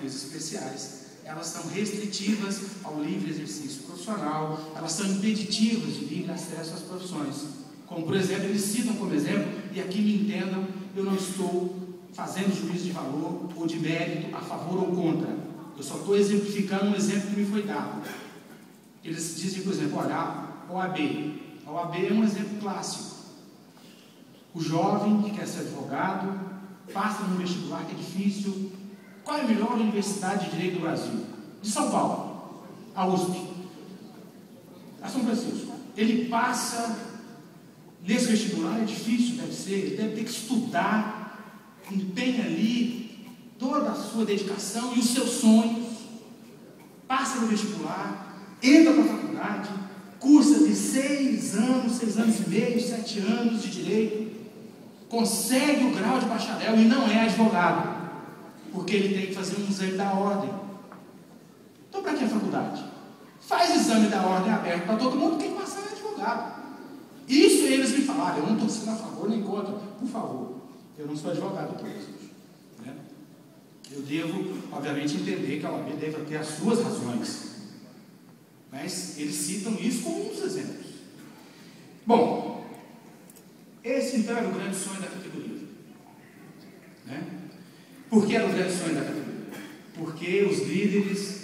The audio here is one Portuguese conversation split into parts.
autarquias especiais, elas são restritivas ao livre exercício profissional, elas são impeditivas de livre acesso às profissões. Como, por exemplo, eles citam como exemplo, e aqui me entendam, eu não estou fazendo juízo de valor ou de mérito a favor ou contra. Eu só estou exemplificando um exemplo que me foi dado. Eles dizem, por exemplo, olha, a OAB. A OAB é um exemplo clássico. O jovem que quer ser advogado, passa no vestibular que é difícil. Qual é a melhor universidade de direito do Brasil? De São Paulo, a USP. A São Francisco. Ele passa nesse vestibular, é difícil, deve ser, ele deve ter que estudar, empenha ali toda a sua dedicação e os seus sonhos, passa no vestibular, entra para a faculdade, cursa de 6 anos, 6 anos e meio, 7 anos de direito, consegue o grau de bacharel e não é advogado, porque ele tem que fazer um exame da ordem. Então, para que a faculdade? Faz exame da ordem aberto para todo mundo, quem passar é advogado. Isso eles me falaram, eu não estou sendo a favor nem contra, por favor, eu não sou advogado, né? Eu devo, obviamente, entender que a OAB deve ter as suas razões, mas eles citam isso como um dos exemplos. Bom, esse então era o grande sonho da categoria, né? Por que era o grande sonho da categoria? Porque os líderes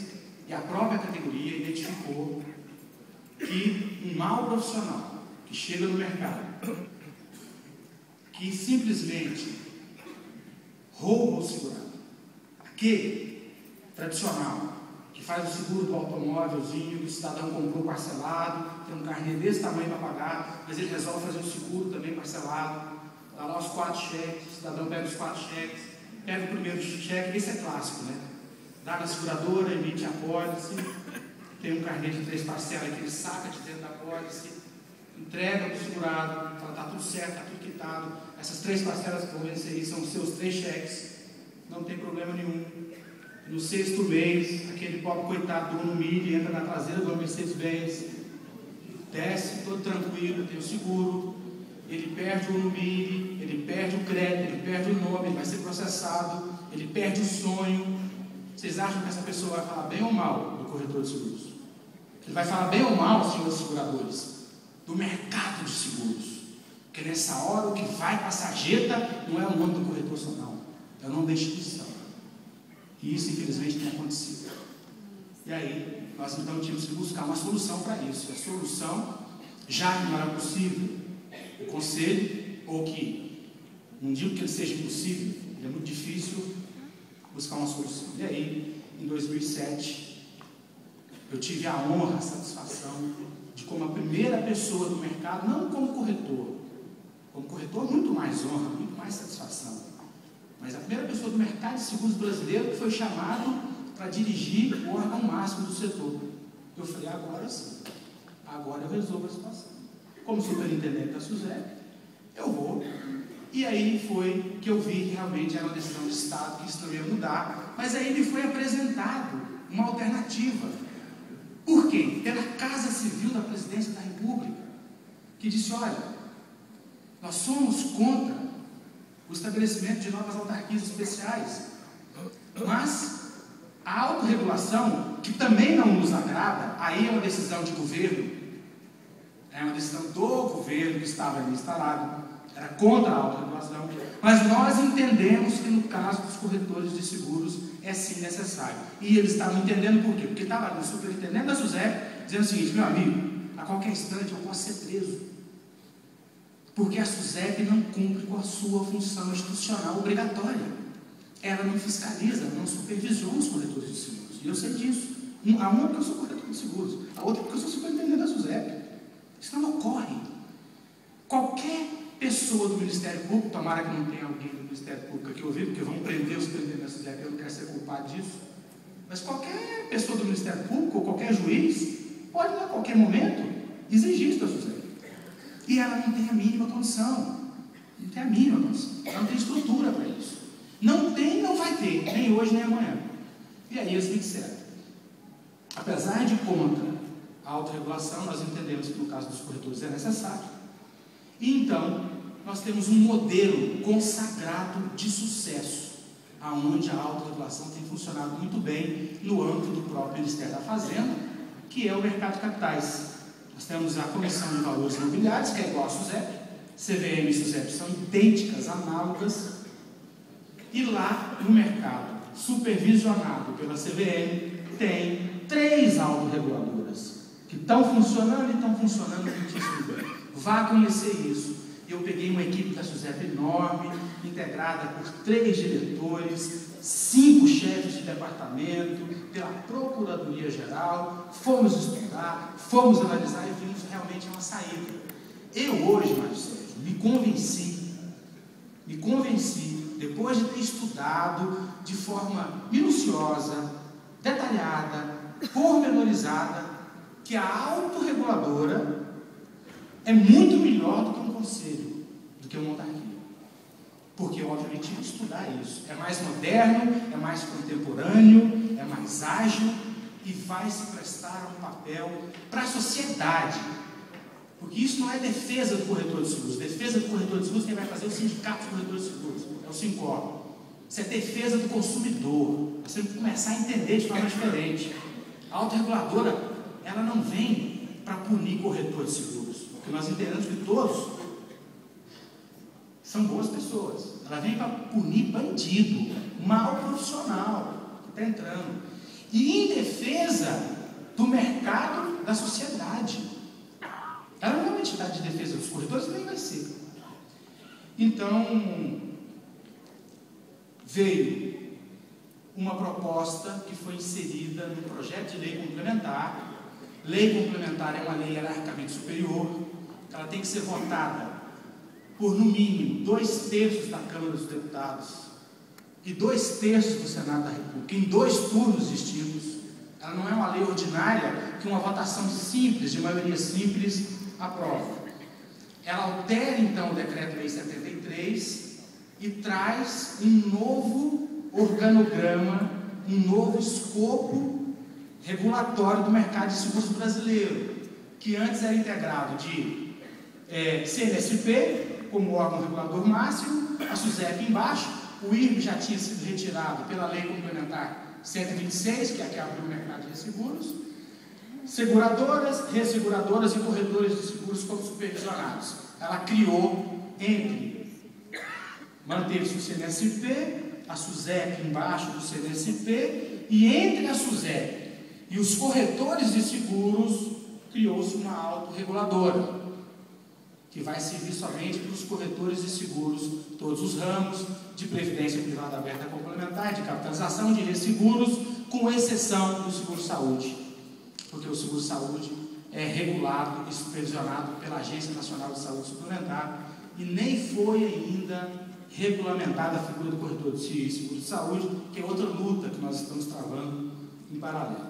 e a própria categoria identificou que um mau profissional que chega no mercado, que simplesmente rouba o segurado, aquele tradicional, que faz o seguro do automóvelzinho, que o cidadão comprou parcelado, tem um carnê desse tamanho para pagar, mas ele resolve fazer o seguro também parcelado, dá lá os 4 cheques, o cidadão pega os 4 cheques, pega o primeiro cheque, esse é clássico, né? Dá na seguradora, emite a pólice, tem um carnê de 3 parcelas que ele saca de dentro da pólice, entrega para o segurado, fala, está tudo certo, está tudo quitado, essas 3 parcelas que vão vencer aí são os seus 3 cheques, não tem problema nenhum. No 6º mês, aquele pobre coitado do Unumilha entra na traseira do Mercedes-Benz, desce todo tranquilo, tem o seguro, ele perde o Unumilha, ele perde o crédito, ele perde o nome, ele vai ser processado, ele perde o sonho. Vocês acham que essa pessoa vai falar bem ou mal do corretor de seguros? Ele vai falar bem ou mal, senhores seguradores, do mercado de seguros? Porque nessa hora o que vai para a sarjeta não é o nome do corretor só não, é o nome da instituição. E isso infelizmente tem acontecido. E aí nós então tínhamos que buscar uma solução para isso. E a solução, já que não era possível o conselho, ou que não digo que ele seja impossível, ele é muito difícil buscar uma solução. E aí, em 2007, eu tive a honra, a satisfação de, como a primeira pessoa do mercado, não como corretor muito mais honra, muito mais satisfação, mas a primeira pessoa do mercado de seguros brasileiro que foi chamado para dirigir o órgão máximo do setor. Eu falei, agora sim, agora eu resolvo a situação. Como superintendente da SUSEP, eu vou. E aí foi que eu vi que realmente era uma decisão de Estado, que isso não ia mudar, mas aí me foi apresentado uma alternativa. Por quê? Pela Casa Civil da Presidência da República, que disse, olha, nós somos contra o estabelecimento de novas autarquias especiais, mas a autorregulação, que também não nos agrada, aí é uma decisão de governo, é uma decisão do governo que estava ali instalado, era contra a autorregulação, mas nós entendemos que no caso dos corretores de seguros é sim necessário. E eles estavam entendendo por quê? Porque estava ali o superintendente da SUSEP dizendo o seguinte, meu amigo, a qualquer instante eu posso ser preso, porque a SUSEP não cumpre com a sua função institucional obrigatória. Ela não fiscaliza, não supervisiona os corretores de seguros. E eu sei disso. A uma porque eu sou corretor de seguros, a outra porque eu sou superintendente da SUSEP. Isso não ocorre. Qualquer pessoa do Ministério Público, tomara que não tenha alguém do Ministério Público aqui ouvindo, porque vão prender os superintendentes da SUSEP, eu não quero ser culpado disso, mas qualquer pessoa do Ministério Público, ou qualquer juiz, pode a qualquer momento exigir isso da SUSEP. E ela não tem a mínima condição. Não tem a mínima condição. Ela não tem estrutura para isso. Não tem, não vai ter, nem hoje, nem amanhã. E aí eles me disseram, apesar de contra a autorregulação, nós entendemos que no caso dos corretores é necessário. E então, nós temos um modelo consagrado de sucesso aonde a autorregulação tem funcionado muito bem no âmbito do próprio Ministério da Fazenda, que é o mercado de capitais. Nós temos a Comissão de Valores Imobiliários, que é igual à SUSEP, CVM e SUSEP são idênticas, análogas, e lá no mercado, supervisionado pela CVM, tem 3 autorreguladoras, que estão funcionando e estão funcionando muitíssimo bem. Vá conhecer isso. Eu peguei uma equipe da SUSEP enorme, integrada por 3 diretores, 5 chefes de departamento, pela Procuradoria Geral, fomos estudar, fomos analisar e vimos realmente uma saída. Eu hoje, Mário Sérgio, me convenci, depois de ter estudado de forma minuciosa, detalhada, pormenorizada, que a autorreguladora é muito melhor do que um conselho, do que uma autarquia. Porque, obviamente, tive que estudar isso. É mais moderno, é mais contemporâneo, é mais ágil e vai se prestar um papel para a sociedade. Porque isso não é defesa do corretor de seguros. Defesa do corretor de seguros, quem vai fazer é o Sindicato de Corretores de Seguros, é o Sincor. Isso é defesa do consumidor. Você tem que começar a entender de forma diferente. A autorreguladora, ela não vem para punir corretor de seguros, porque nós entendemos que todos são boas pessoas. Ela vem para punir bandido, mau profissional que está entrando. E em defesa do mercado, da sociedade. Ela não é uma entidade de defesa dos corretores, nem vai ser. Então, veio uma proposta que foi inserida no projeto de lei complementar. Lei complementar é uma lei hierarquicamente superior. Ela tem que ser votada por, no mínimo, 2/3 da Câmara dos Deputados e 2/3 do Senado da República, em 2 turnos distintos. Ela não é uma lei ordinária que uma votação simples, de maioria simples, aprova. Ela altera, então, o Decreto-Lei 73 e traz um novo organograma, um novo escopo regulatório do mercado de seguros brasileiro, que antes era integrado de CNSP, como órgão regulador máximo, a SUSEP embaixo, o IRB já tinha sido retirado pela Lei Complementar 126, que é a que abriu o mercado de seguros, seguradoras, resseguradoras e corretores de seguros como supervisionados. Ela criou manteve-se o CNSP, a SUSEP embaixo do CNSP, e entre a SUSEP e os corretores de seguros, criou-se uma autorreguladora, que vai servir somente para os corretores de seguros, todos os ramos de previdência privada aberta complementar, de capitalização, de resseguros, com exceção do seguro-saúde, porque o seguro-saúde é regulado e supervisionado pela Agência Nacional de Saúde Suplementar e nem foi ainda regulamentada a figura do corretor de seguro de saúde, que é outra luta que nós estamos travando em paralelo.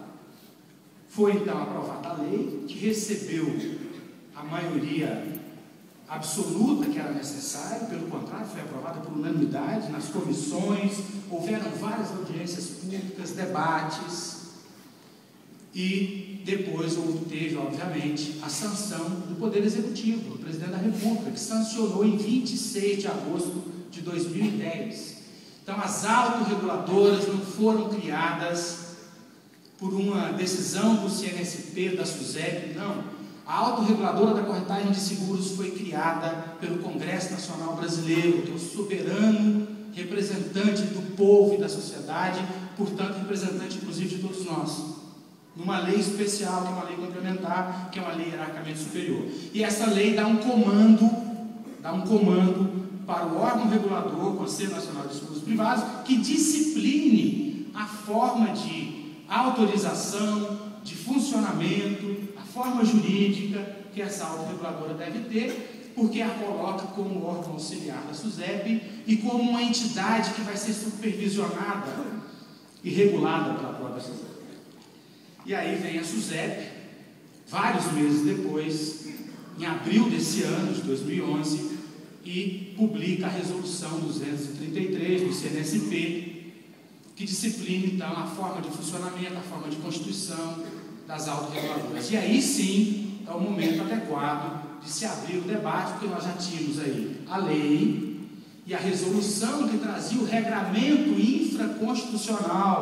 Foi então aprovada a lei, que recebeu a maioria absoluta que era necessária, pelo contrário, foi aprovada por unanimidade nas comissões, houveram várias audiências públicas, debates, e depois teve, obviamente, a sanção do Poder Executivo, do Presidente da República, que sancionou em 26 de agosto de 2010. Então, as autorreguladoras não foram criadas por uma decisão do CNSP, da SUSEP, não. A autorreguladora da corretagem de seguros foi criada pelo Congresso Nacional Brasileiro, que é o soberano representante do povo e da sociedade, portanto, representante, inclusive, de todos nós. Numa lei especial, que é uma lei complementar, que é uma lei hierarquicamente superior. E essa lei dá um comando para o órgão regulador, o Conselho Nacional de Seguros Privados, que discipline a forma de autorização, de funcionamento, a forma jurídica que essa autorreguladora deve ter, porque a coloca como órgão auxiliar da SUSEP e como uma entidade que vai ser supervisionada e regulada pela própria SUSEP. E aí vem a SUSEP, vários meses depois, em abril desse ano, de 2011, e publica a resolução 233 do CNSP, que disciplina, então, a forma de funcionamento, a forma de constituição das autorreguladoras. E aí sim é o momento adequado de se abrir o debate, porque nós já tínhamos aí a lei e a resolução que trazia o regramento infraconstitucional,